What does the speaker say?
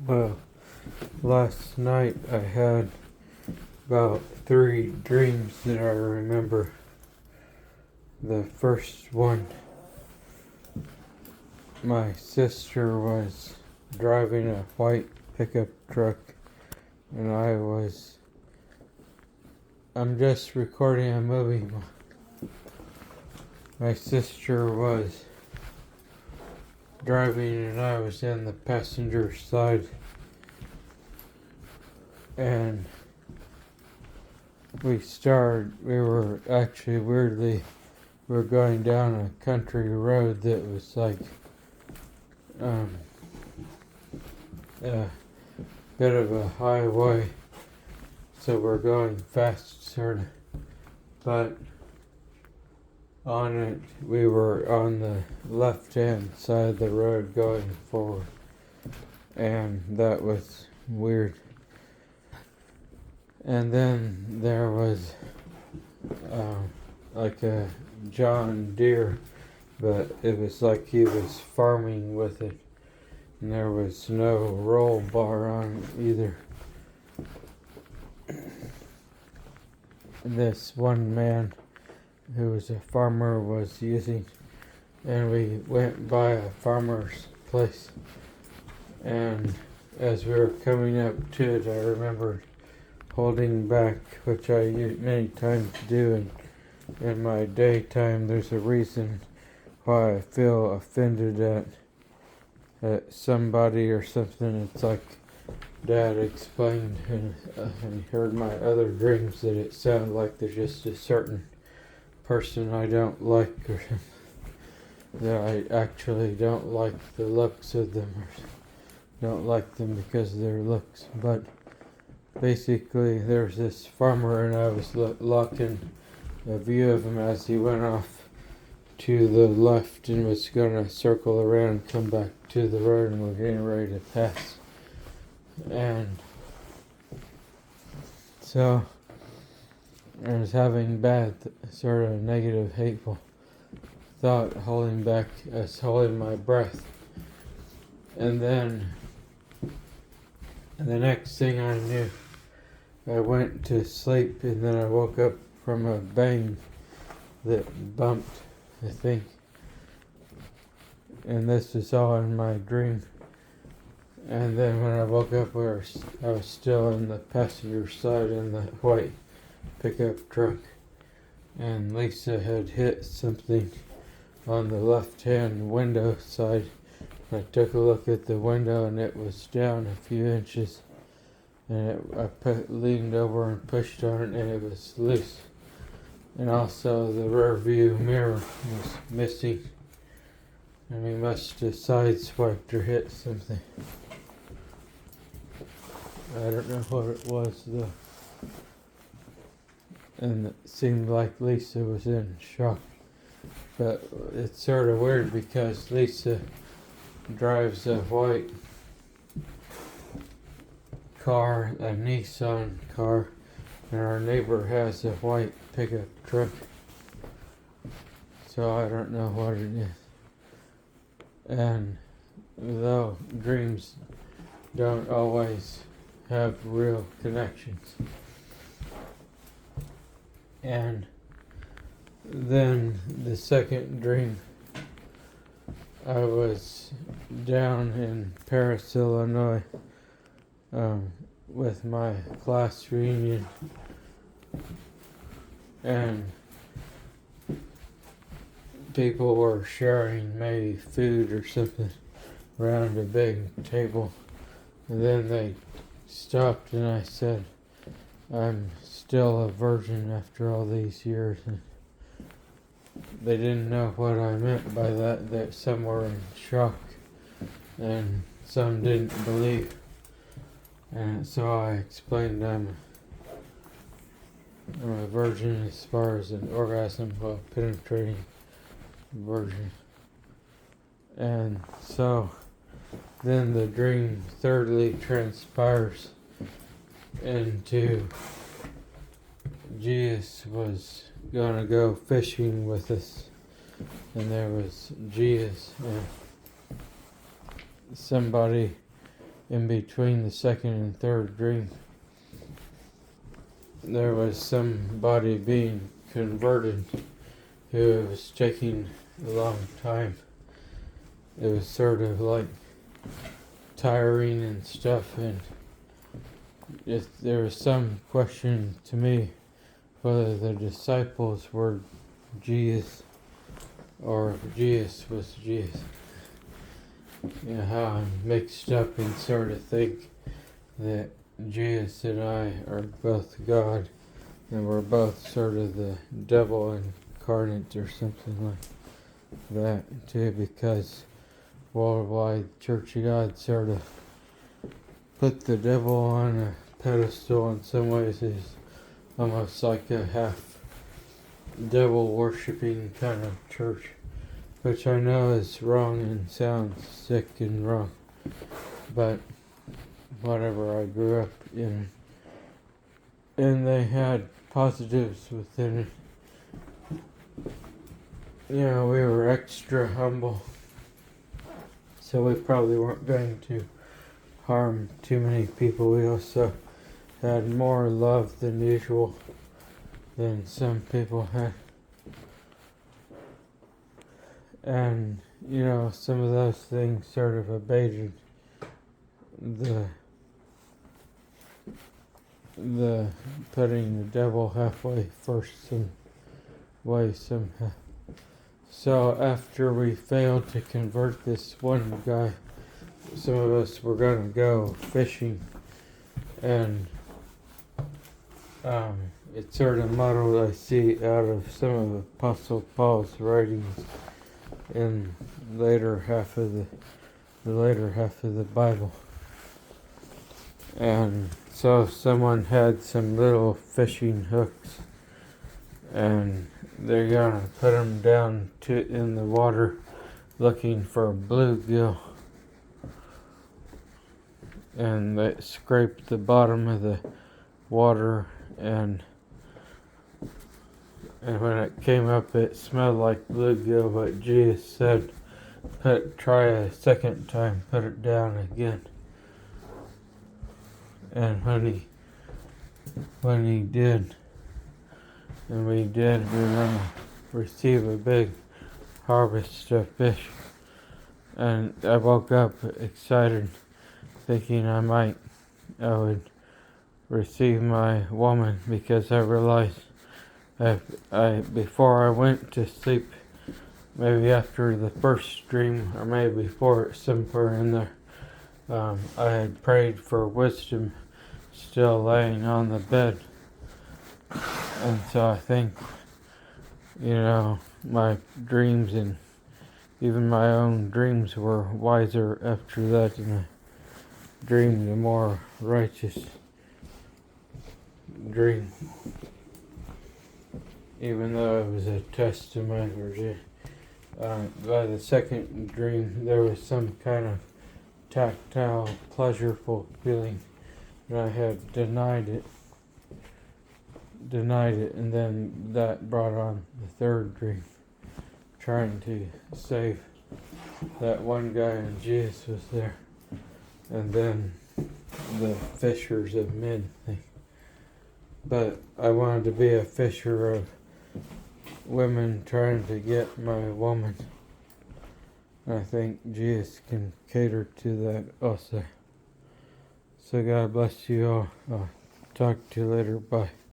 Well, last night I had about 3 dreams that I remember. The first one, my sister was driving a white pickup truck, and I'm just recording a movie. My sister was driving and I was in the passenger side, and we were actually weirdly, we were going down a country road that was like a bit of a highway, so we're going fast sort of, but on it, we were on the left-hand side of the road going forward, and that was weird. And then there was like a John Deere, but it was like he was farming with it, and there was no roll bar on it either. This one man who was a farmer was using, and we went by a farmer's place, and as we were coming up to it, I remembered holding back, which I many times do in my daytime. There's a reason why I feel offended at somebody or something. It's like Dad explained, and he heard my other dreams, that it sounded like there's just a certain person I don't like, or that I actually don't like the looks of them, or don't like them because of their looks. But basically, there's this farmer, and I was locking a view of him as he went off to the left and was going to circle around and come back to the road, and we're getting ready to pass. And so I was having bad, sort of negative, hateful thought, holding my breath. And then the next thing I knew, I went to sleep, and then I woke up from a bang that bumped, I think. And this was all in my dream. And then when I woke up, I was still in the passenger side in the white pickup truck, and Lisa had hit something on the left-hand window side. I took a look at the window, and it was down a few inches, and I leaned over and pushed on it, and it was loose. And also the rear view mirror was missing, and we must have sideswiped or hit something. I don't know what it was though. And it seemed like Lisa was in shock. But it's sort of weird because Lisa drives a white car, a Nissan car, and our neighbor has a white pickup truck. So I don't know what it is. And though dreams don't always have real connections. And then the second dream, I was down in Paris, Illinois, with my class reunion, and people were sharing maybe food or something around a big table, and then they stopped, and I said, I'm still a virgin after all these years. And they didn't know what I meant by that some were in shock, and some didn't believe. And so I explained I'm a virgin as far as an orgasm, while penetrating virgin. And so then the dream thirdly transpires into Jesus was gonna go fishing with us, and there was Jesus and somebody in between the second and third dream, there was somebody being converted who was taking a long time. It was sort of like tiring and stuff, and there was some question to me whether the disciples were Jesus or if Jesus was Jesus. You know how I'm mixed up and sort of think that Jesus and I are both God and we're both sort of the devil incarnate or something like that too, because Worldwide Church of God sort of put the devil on a pedestal in some ways. He's almost like a half devil worshipping kind of church, which I know is wrong and sounds sick and wrong, but whatever, I grew up in, and they had positives within it. You know, we were extra humble, so we probably weren't going to harm too many people. We also had more love than usual than some people had. And, you know, some of those things sort of abated the putting the devil halfway first some way somehow. So after we failed to convert this one guy, some of us were going to go fishing, and it's sort of modeled, I see, out of some of Apostle Paul's writings in the later half of the Bible. And so someone had some little fishing hooks, and they're gonna put them down in the water looking for a bluegill, and they scraped the bottom of the water, and when it came up it smelled like bluegill, but Jesus said, try a second time, put it down again. And when he did, and we did, we were going to receive a big harvest of fish. And I woke up excited, thinking I would receive my woman, because I realized before I went to sleep, maybe after the first dream, or maybe before, somewhere in there, I had prayed for wisdom still laying on the bed. And so I think, you know, my dreams and even my own dreams were wiser after that, and I dreamed a more righteous dream, even though it was a test to my virginity. By the second dream, there was some kind of tactile, pleasurable feeling, and I had denied it, and then that brought on the third dream, trying to save that one guy, and Jesus was there, and then the fishers of men thing. But I wanted to be a fisher of women, trying to get my woman. I think Jesus can cater to that also. So God bless you all. I'll talk to you later. Bye.